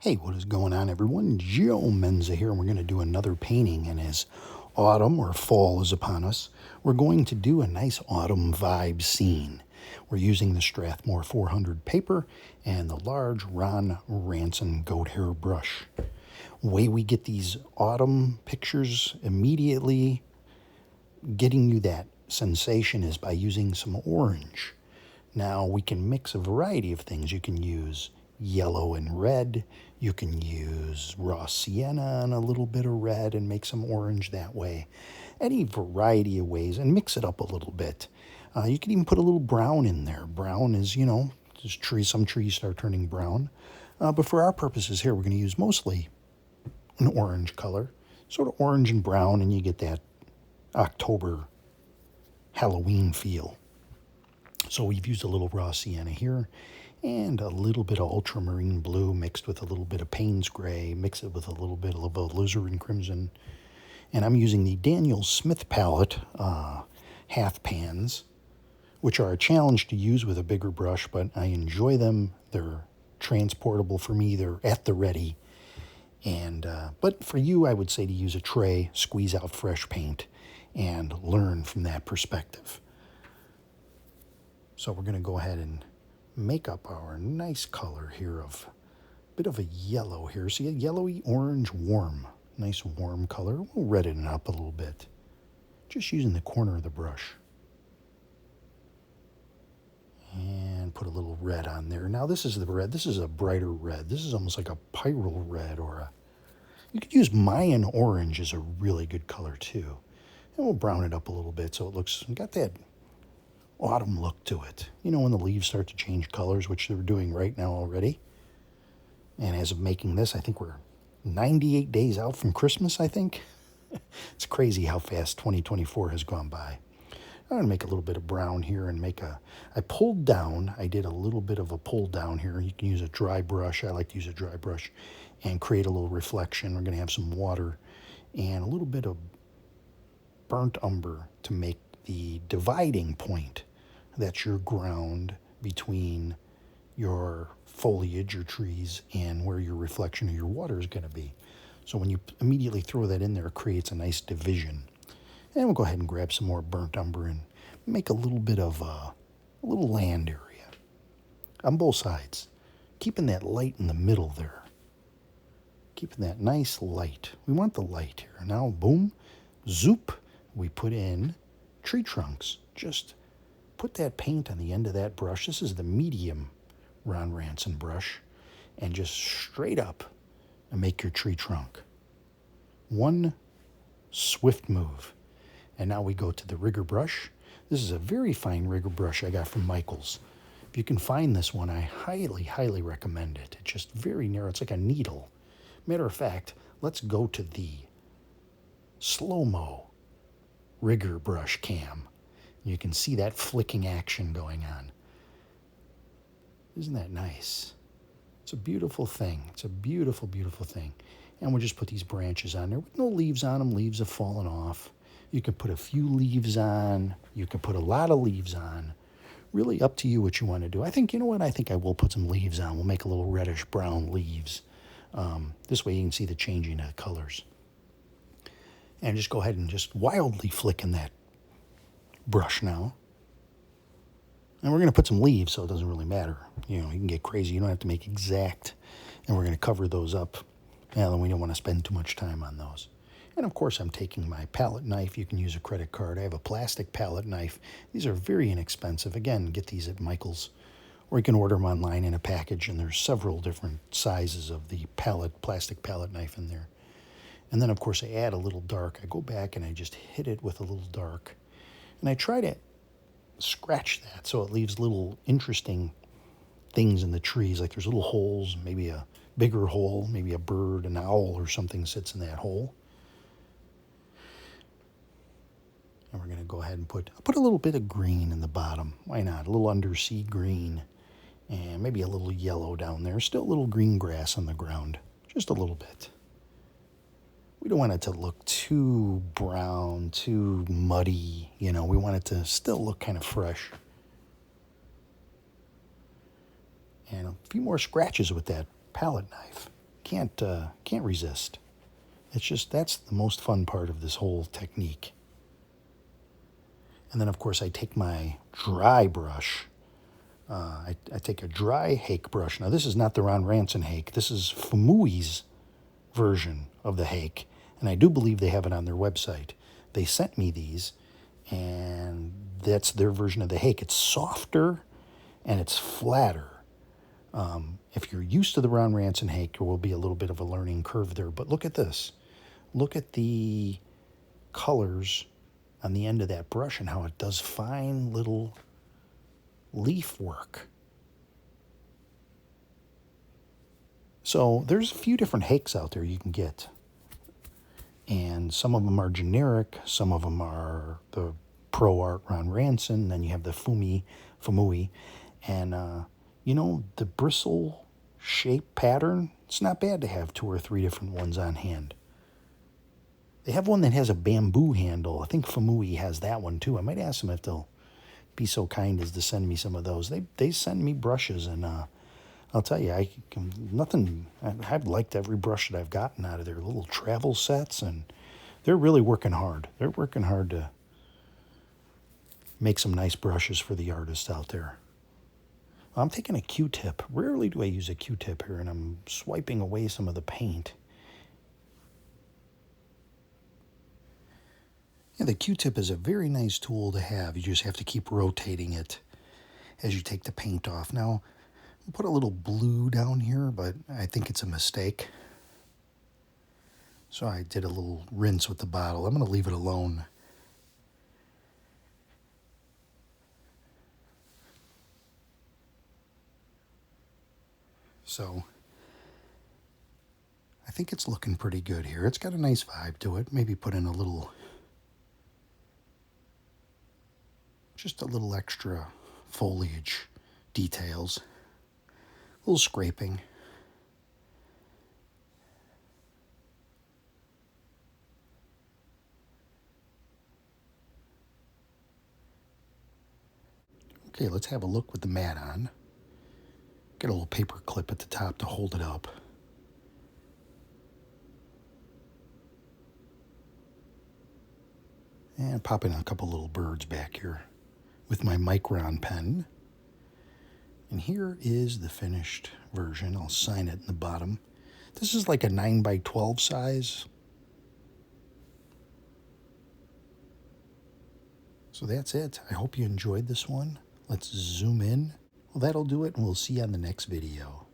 Hey, what is going on, everyone? Joe Menza here, and we're going to do another painting. And as autumn or fall is upon us, we're going to do a nice autumn vibe scene. We're using the Strathmore 400 paper and the Large Ron Ranson goat hair brush. Way we get these autumn pictures immediately getting you that sensation is by using some orange. Now we can mix a variety of things. You can use yellow and red. You can use raw sienna and a little bit of red and make some orange that way. Any variety of ways and mix it up a little bit. You can even put a little brown in there. Brown is, some trees start turning brown. But for our purposes here, we're going to use mostly an orange color, sort of orange and brown, and you get that October Halloween feel. So we've used a little raw sienna here and a little bit of ultramarine blue mixed with a little bit of Payne's gray, mix it with a little bit of alizarin crimson. And I'm using the Daniel Smith palette half pans, which are a challenge to use with a bigger brush, but I enjoy them. They're transportable for me. They're at the ready. And but for you, I would say to use a tray, squeeze out fresh paint, and learn from that perspective. So we're going to go ahead and make up our nice color here of a bit of a yellow here. See a yellowy orange warm, nice warm color. We'll redden it up a little bit, just using the corner of the brush. And put a little red on there. Now this is the red. This is a brighter red. This is almost like a pyrrole red you could use Mayan orange is a really good color too. And we'll brown it up a little bit so it looks, got that autumn look to it. You know, when the leaves start to change colors, which they're doing right now already. And as of making this, I think we're 98 days out from Christmas, I think. It's crazy how fast 2024 has gone by. I'm going to make a little bit of brown here and I did a little bit of a pull down here. You can use a dry brush. I like to use a dry brush and create a little reflection. We're going to have some water and a little bit of burnt umber to make the dividing point. That's your ground between your foliage, your trees, and where your reflection of your water is going to be. So when you immediately throw that in there, it creates a nice division. And we'll go ahead and grab some more burnt umber and make a little bit of a little land area on both sides, keeping that light in the middle there. Keeping that nice light. We want the light here. Now, boom, zoop, we put in tree trunks. Just put that paint on the end of that brush. This is the medium Ron Ranson brush. And just straight up and make your tree trunk. One swift move. And now we go to the rigger brush. This is a very fine rigger brush I got from Michael's. If you can find this one, I highly, highly recommend it. It's just very narrow. It's like a needle. Matter of fact, let's go to the slow-mo rigger brush cam. You can see that flicking action going on. Isn't that nice? It's a beautiful thing. It's a beautiful, beautiful thing. And we'll just put these branches on there with no leaves on them. Leaves have fallen off. You can put a few leaves on. You can put a lot of leaves on. Really up to you what you want to do. I think, you know what? I think I will put some leaves on. We'll make a little reddish brown leaves. This way you can see the changing of colors. And just go ahead and just wildly flick in that brush now. And we're going to put some leaves so it doesn't really matter. You know, you can get crazy. You don't have to make exact. And we're going to cover those up. And we don't want to spend too much time on those. And of course, I'm taking my palette knife. You can use a credit card. I have a plastic palette knife. These are very inexpensive. Again, get these at Michael's. Or you can order them online in a package. And there's several different sizes of the plastic palette knife in there. And then, of course, I add a little dark. I go back and I just hit it with a little dark. And I try to scratch that so it leaves little interesting things in the trees. Like there's little holes, maybe a bigger hole, maybe a bird, an owl or something sits in that hole. And we're going to go ahead and put a little bit of green in the bottom. Why not? A little undersea green. And maybe a little yellow down there. Still a little green grass on the ground. Just a little bit. We don't want it to look too brown, too muddy. You know, we want it to still look kind of fresh. And a few more scratches with that palette knife. can't resist. It's just, that's the most fun part of this whole technique. And then, of course, I take my dry brush. I take a dry hake brush. Now, this is not the Ron Ranson hake. This is Famuyi's version of the hake. And I do believe they have it on their website. They sent me these, and that's their version of the hake. It's softer and it's flatter. If you're used to the Ron Ranson hake, there will be a little bit of a learning curve there. But look at this. Look at the colors on the end of that brush and how it does fine little leaf work. So there's a few different hakes out there you can get. And some of them are generic. Some of them are the Pro Art Ron Ranson. Then you have the Famui. And, you know, the bristle shape pattern, it's not bad to have 2 or 3 different ones on hand. They have one that has a bamboo handle. I think Famui has that one too. I might ask them if they'll be so kind as to send me some of those. They send me brushes, and I'll tell you, I've liked every brush that I've gotten out of their little travel sets, and they're really working hard. They're working hard to make some nice brushes for the artists out there. I'm taking a Q-tip. Rarely do I use a Q-tip here, and I'm swiping away some of the paint. Yeah, the Q-tip is a very nice tool to have. You just have to keep rotating it as you take the paint off. Now, I'll put a little blue down here, but I think it's a mistake. So I did a little rinse with the bottle. I'm going to leave it alone. So I think it's looking pretty good here. It's got a nice vibe to it. Maybe put in just a little extra foliage details. A little scraping. Okay, let's have a look with the mat on. Get a little paper clip at the top to hold it up. And pop in a couple little birds back here with my Micron pen. And here is the finished version. I'll sign it in the bottom. This is like a 9x12 size. So that's it. I hope you enjoyed this one. Let's zoom in. Well, that'll do it, and we'll see you on the next video.